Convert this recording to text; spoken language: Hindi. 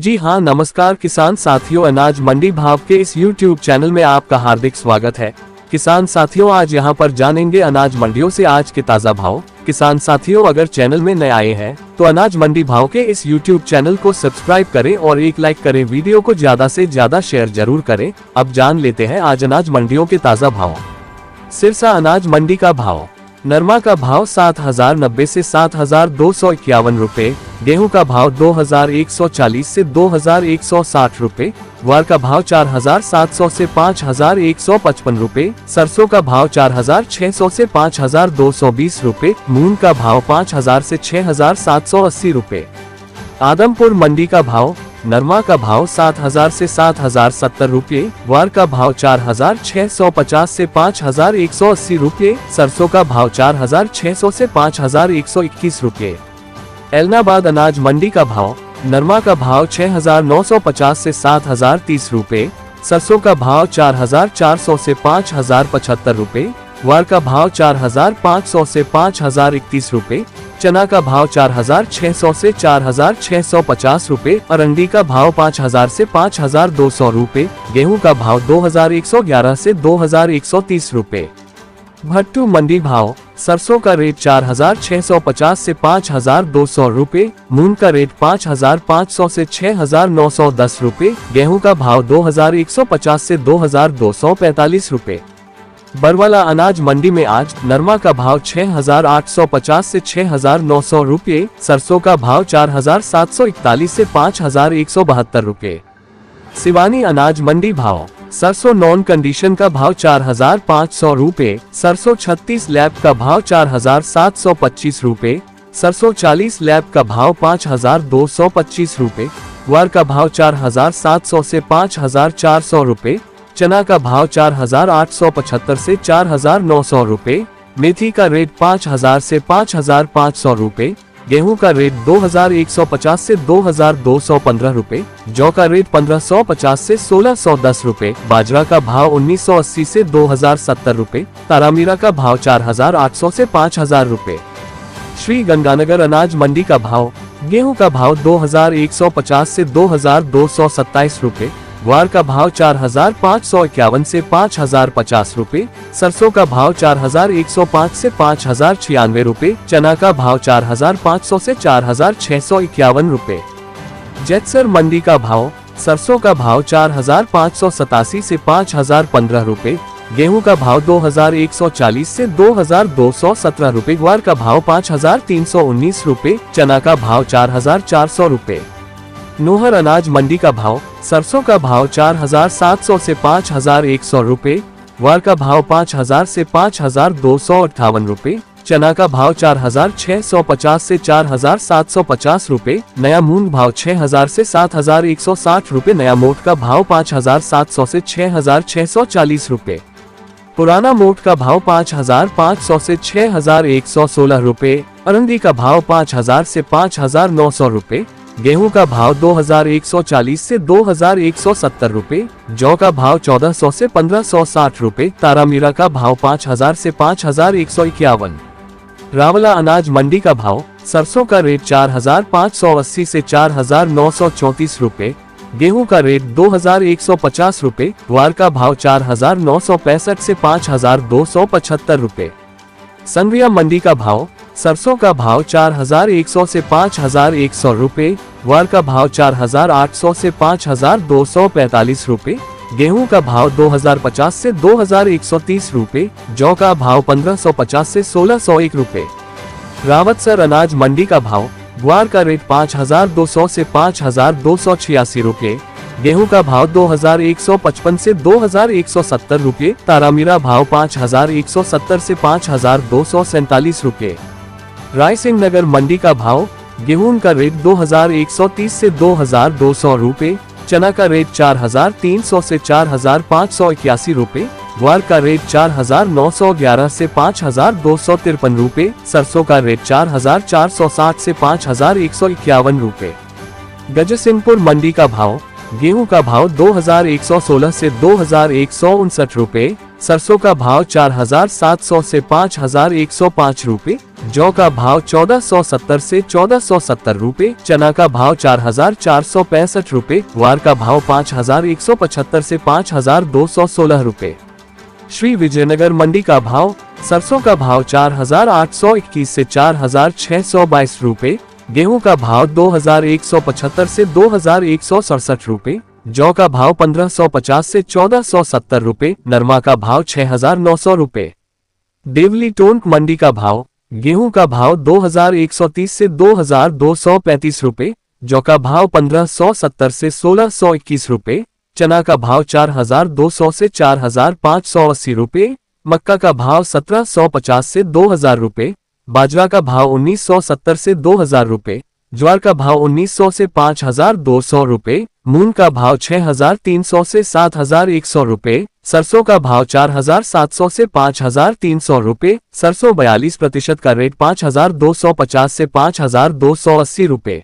जी हाँ, नमस्कार किसान साथियों, अनाज मंडी भाव के इस YouTube चैनल में आपका हार्दिक स्वागत है। किसान साथियों, आज यहाँ पर जानेंगे अनाज मंडियों से आज के ताज़ा भाव। किसान साथियों, अगर चैनल में नए आए हैं तो अनाज मंडी भाव के इस YouTube चैनल को सब्सक्राइब करें और एक लाइक करें। वीडियो को ज्यादा से ज्यादा शेयर जरूर करें। अब जान लेते हैं आज अनाज मंडियों के ताज़ा भाव। सिरसा अनाज मंडी का भाव। नरमा का भाव 7,090 से 7,251 रुपए, गेहूं का भाव 2,140 से 2,160 रुपए, ग्वार का भाव 4,700 से 5,155 रुपए, सरसों का भाव 4,600 से 5,220 रुपए, मूंग का भाव 5,000 से 6,780 रुपए। आदमपुर मंडी का भाव। नरमा का भाव 7,000 से 7,070 रुपये, ग्वार का भाव 4,650 से 5,180 रुपये, सरसों का भाव 4,600 से 5,121 रुपये। एलनाबाद अनाज मंडी का भाव। नरमा का भाव 6,950 से 7,030 रुपये, सरसों का भाव 4,400 से 5,075 रुपये, ग्वार का भाव 4,500 से 5,031 रुपये, चना का भाव 4,600 से 4,650 रुपए, अरंडी का भाव 5,000 से 5,200 रुपए, गेहूं का भाव 2,111 से 2,130 रुपए। भट्टू मंडी भाव। सरसों का रेट 4,650 से 5,200 रुपए, मूंग का रेट 5,500 से 6,910 रुपए, गेहूं का भाव 2,150 से 2,245 रुपए। बरवाला अनाज मंडी में आज नरमा का भाव 6,850 से 6,900 रुपये, सरसों का भाव 4,741 से 5,172 रुपये। सिवानी अनाज मंडी भाव। सरसों नॉन कंडीशन का भाव 4,500 रुपये, सरसों 36 लैब का भाव 4,725 रुपये, सरसों 40 लैब का भाव 5,225 रुपये, ग्वार का भाव 4,700 से 5,400 रुपये, चना का भाव 4,875 से 4,900 रुपए, मेथी का रेट 5,000 से 5,500 रुपए, गेहूं का रेट 2,150 से 2,215 रुपए, जौ का रेट 1,550 से 1,610 रुपए, बाजरा का भाव 1,980 से 2,070 रुपए, तारामीरा का भाव 4,800 से 5,000 रुपए। श्री गंगानगर अनाज मंडी का भाव। गेहूं का भाव 2,150 से 2,227 रुपए, ग्वार का भाव 4,551 से 5,050 रुपए, सरसों का भाव 4,105 से 5,096 रुपए, चना का भाव 4,500 से 4,651 रुपए। जैतसर मंडी का भाव। सरसों का भाव 4,587 से 5,015 रुपए, गेहूं का भाव 2,140 से 2,217 रुपए, ग्वार का भाव 5,319 रुपए, चना का भाव 4,400 रुपए। नोहर अनाज मंडी का भाव। सरसों का भाव 4,700 से 5,100 रुपए, ग्वार का भाव 5,000 से 5,258 रुपए, चना का भाव 4,650 से 4,750 रुपए, नया मूंग भाव 6,000 से 7,160 रुपए, नया मोट का भाव 5,700 से 6,640 रुपए। पुराना मोट का भाव 5,500 से 6,116 रुपए, अरंडी का भाव 5,000 से 5,900 रुपए, गेहूं का भाव 2,140 से 2,170 रुपए, जौ का भाव 1,400 से 1,560 रुपए, तारामीरा का भाव 5,000 से 5,151। रावला अनाज मंडी का भाव। सरसों का रेट 4,580 से 4,934 रुपए, गेहूं का रेट 2,150 रुपए, ग्वार का भाव 4,965 से 5,275 रुपए। संविया मंडी का भाव। सरसों का भाव 4,100 से 5,100 रुपए, ग्वार का भाव 4,800 से 5,245 रुपए, गेहूं का भाव 2,050 से 2,130 रुपए, जौ का भाव 1,550 से 1,601 रुपए। रावतसर अनाज मंडी का भाव। ग्वार का रेट 5,200 से 5,286 रुपए, गेहूं का भाव 2,155 से 2,170 रुपए, तारामीरा भाव 5,170 से 5,247 रुपए। रायसिंह नगर मंडी का भाव। गेहूं का रेट 2,130 से 2,200 रुपए, चना का रेट 4,300 से 4,581 रुपए, ग्वार का रेट 4,911 से 5,253 रुपए, सरसों का रेट 4,460 से 5,151 रुपए। गजसिंहपुर मंडी का भाव। गेहूं का भाव 2,116 से 2,159 रुपए, सरसों का भाव 4,700 से 5,105 रुपए, जौ का भाव 1470 से 1470 रुपए, चना का भाव 4465 रुपए, ग्वार का भाव 5175 से 5216 रुपए। श्री विजयनगर मंडी का भाव, सरसों का भाव 4821 से 4622 रुपए, गेहूं का भाव 2175 से 2167 रुपए, जौ का भाव 1550 से 1470 रुपए, नरमा का भाव 6900 रुपए। देवली टोंक मंडी का भाव, गेहूं का भाव 2130 से 2235 रुपए, जौ का भाव 1570 से 1621 रुपए, चना का भाव 4200 से 4580 रुपए, मक्का का भाव 1750 से 2000 रुपए, बाजरा का भाव 1970 से 2000 रुपए, ज्वार का भाव 1900 से 5200 रुपए, मूंग का भाव 6300 से 7100 रुपए, सरसों का भाव 4700 से 5300 रुपए, सरसों 42% का रेट 5250 से 5280 रुपए।